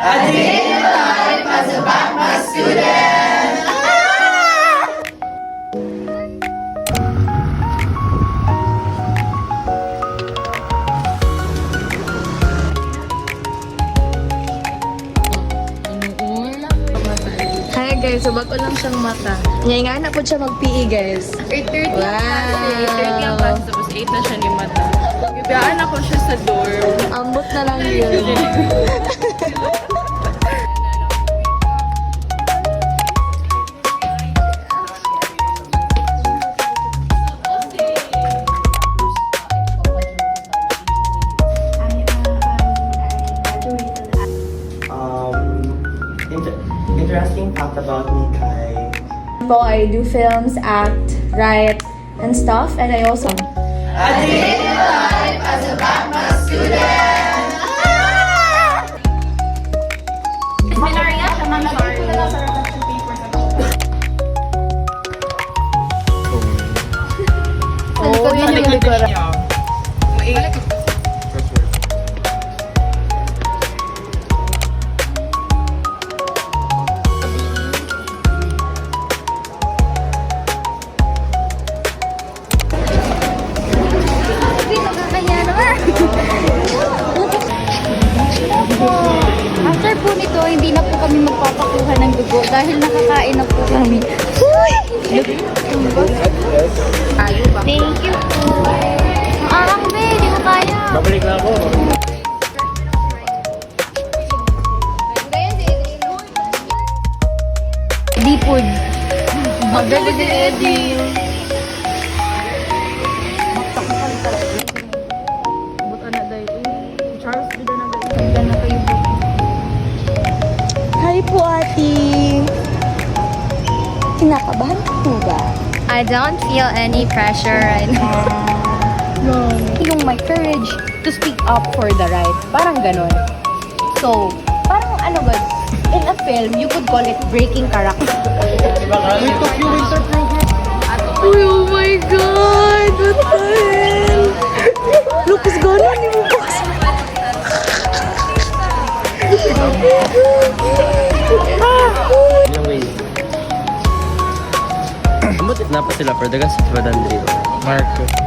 A day in the life as a Batma student! Hi guys, so bago lang siyang mata. Ngayon nga na po siya mag-PE guys. 8:30 Wow. ang class, tapos 8 na siya ni Mata. Biyaan ako siya sa dorm. Ambot na lang yun. Interesting fact about me, Kai. I do films, act, write, and stuff, and I also A day in the life as a Batma student! Oh, yun yung likuran. After po nito, hindi na po kami magpapakuha ng dugo dahil nakakain na po kami. Thank you po. Arang be, hindi ko kaya. Babalik na ako. Di food. Magdadadadi. Hi po, ate. Kinakabahan ka po ba? I don't feel any pressure right now. Yung my courage to speak up for the right. Parang ganon. So, parang ano ba, in a film, you could call it breaking character. We took you winter program. Oh my god! What the hell? Look, what's going on in my box? Yung way. Ambot na pa sila, pero dagas sa Badandri. Marco.